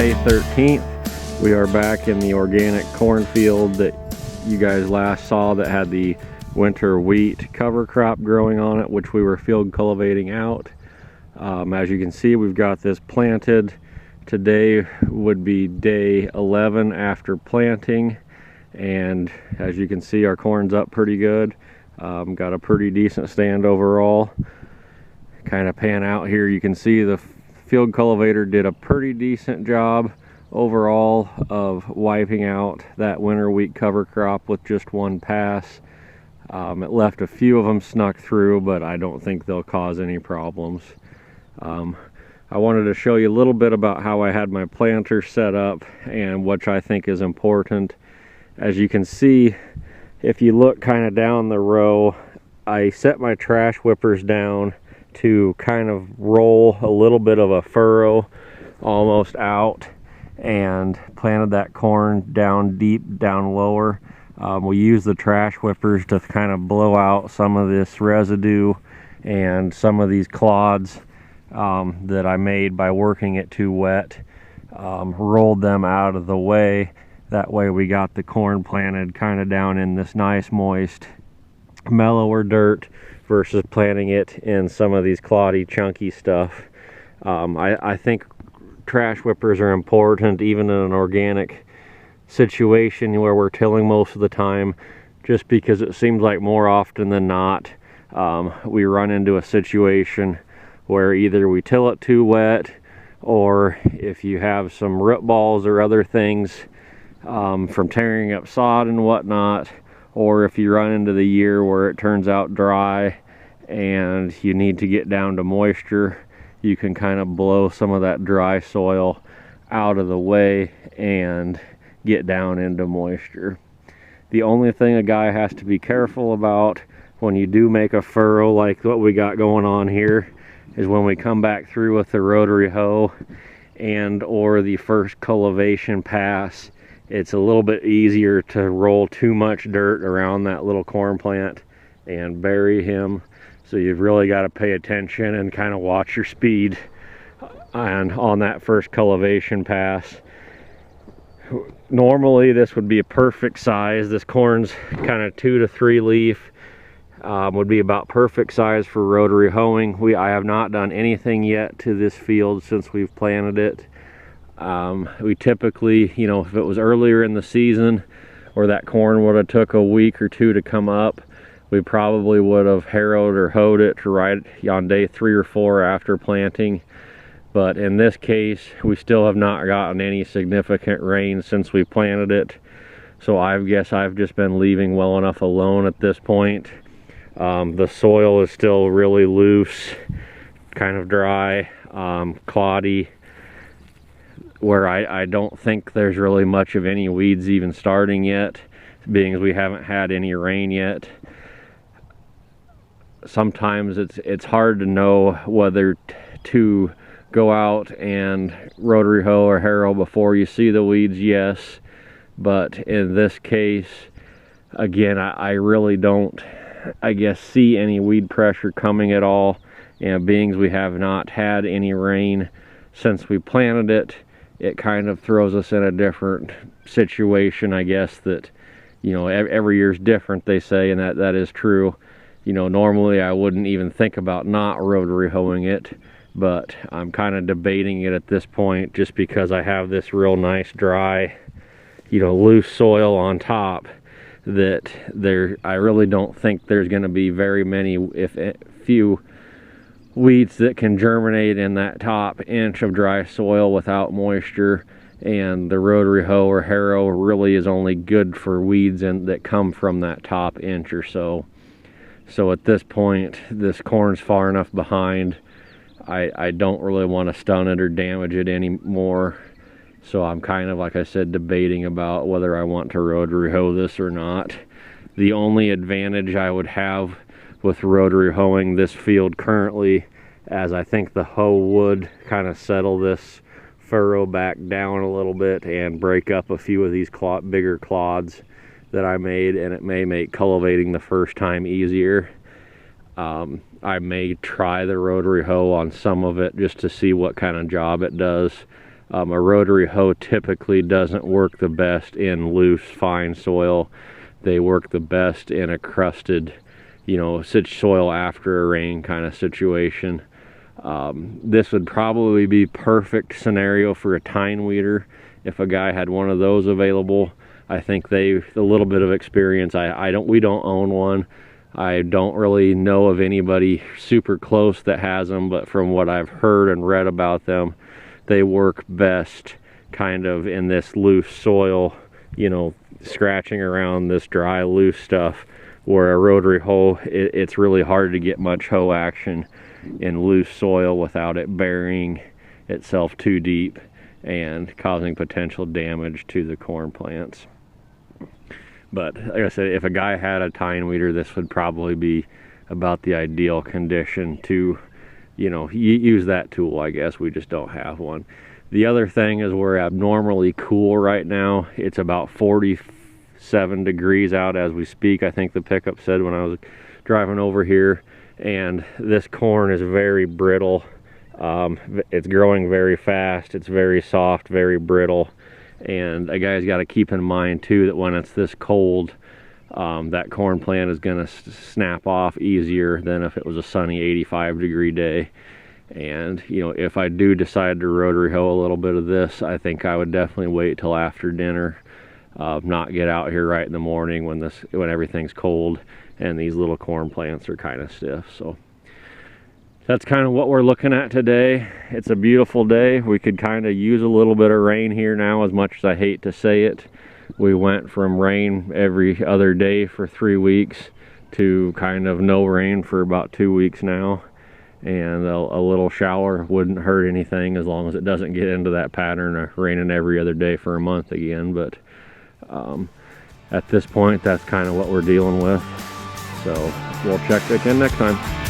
May 13th. We are back in the organic cornfield that you guys last saw that had the winter wheat cover crop growing on it, which we were field cultivating out. As you can see, we've got this planted. Today would be day 11 after planting, and as you can see, our corn's up pretty good. Got a pretty decent stand overall. Kind of pan out here, you can see the field cultivator did a pretty decent job overall of wiping out that winter wheat cover crop with just one pass. It left a few of them snuck through, but I don't think they'll cause any problems. I wanted to show you a little bit about how I had my planter set up and which I think is important. As you can see, if you look kind of down the row, I set my trash whippers down to kind of roll a little bit of a furrow almost out, and planted that corn down deep, down lower. We use the trash whippers to kind of blow out some of this residue and some of these clods that I made by working it too wet. Rolled them out of the way. That way we got the corn planted kind of down in this nice moist mellower dirt versus planting it in some of these cloddy chunky stuff. I think trash whippers are important even in an organic situation where we're tilling most of the time, just because it seems like more often than not we run into a situation where either we till it too wet, or if you have some root balls or other things from tearing up sod and whatnot, or if you run into the year where it turns out dry and you need to get down to moisture, you can kind of blow some of that dry soil out of the way and get down into moisture. The only thing a guy has to be careful about when you do make a furrow like what we got going on here is when we come back through with the rotary hoe and or the first cultivation pass, it's a little bit easier to roll too much dirt around that little corn plant and bury him. So you've really got to pay attention and kind of watch your speed and on that first cultivation pass. Normally this would be a perfect size. This corn's kind of 2 to 3 leaf. Would be about perfect size for rotary hoeing. I have not done anything yet to this field since we've planted it. We typically, you know, if it was earlier in the season or that corn would have took a week or 2 to come up, we probably would have harrowed or hoed it right on day 3 or 4 after planting. But in this case, we still have not gotten any significant rain since we planted it. So I guess I've just been leaving well enough alone at this point. The soil is still really loose, kind of dry, cloddy, where I don't think there's really much of any weeds even starting yet, being as we haven't had any rain yet. Sometimes it's hard to know whether to go out and rotary hoe or harrow before you see the weeds, yes. But in this case, again, I really don't, I guess, see any weed pressure coming at all. And being as we have not had any rain since we planted it, it kind of throws us in a different situation, I guess, that, you know, every year's different, they say, and that is true. You know, normally I wouldn't even think about not rotary hoeing it, but I'm kind of debating it at this point just because I have this real nice dry, you know, loose soil on top that I really don't think there's going to be very many, if few, weeds that can germinate in that top inch of dry soil without moisture. And the rotary hoe or harrow really is only good for weeds that come from that top inch or so. So at this point, this corn's far enough behind, I don't really want to stun it or damage it anymore. So I'm kind of, like I said, debating about whether I want to rotary hoe this or not. The only advantage I would have with rotary hoeing this field currently, as I think the hoe would kind of settle this furrow back down a little bit and break up a few of these bigger clods that I made, and it may make cultivating the first time easier. I may try the rotary hoe on some of it just to see what kind of job it does. A rotary hoe typically doesn't work the best in loose, fine soil. They work the best in a crusted, you know, soil after a rain kind of situation. This would probably be perfect scenario for a tine weeder. If a guy had one of those available, I think a little bit of experience. We don't own one. I don't really know of anybody super close that has them, but from what I've heard and read about them, they work best kind of in this loose soil, you know, scratching around this dry, loose stuff, where a rotary hoe, it's really hard to get much hoe action in loose soil without it burying itself too deep and causing potential damage to the corn plants. But like I said, if a guy had a tine weeder, this would probably be about the ideal condition to, you know, use that tool. I guess we just don't have one. The other thing is we're abnormally cool right now. It's about 47 degrees out as we speak, I think the pickup said when I was driving over here. And this corn is very brittle. It's growing very fast. It's very soft, very brittle. And a guy's got to keep in mind too that when it's this cold, that corn plant is going to snap off easier than if it was a sunny 85-degree day. And you know, if I do decide to rotary hoe a little bit of this, I think I would definitely wait till after dinner, not get out here right in the morning when everything's cold and these little corn plants are kind of stiff. So that's kind of what we're looking at today. It's a beautiful day. We could kind of use a little bit of rain here now, as much as I hate to say it. We went from rain every other day for 3 weeks to kind of no rain for about 2 weeks now. And a little shower wouldn't hurt anything, as long as it doesn't get into that pattern of raining every other day for a month again. But at this point, that's kind of what we're dealing with. So we'll check back in next time.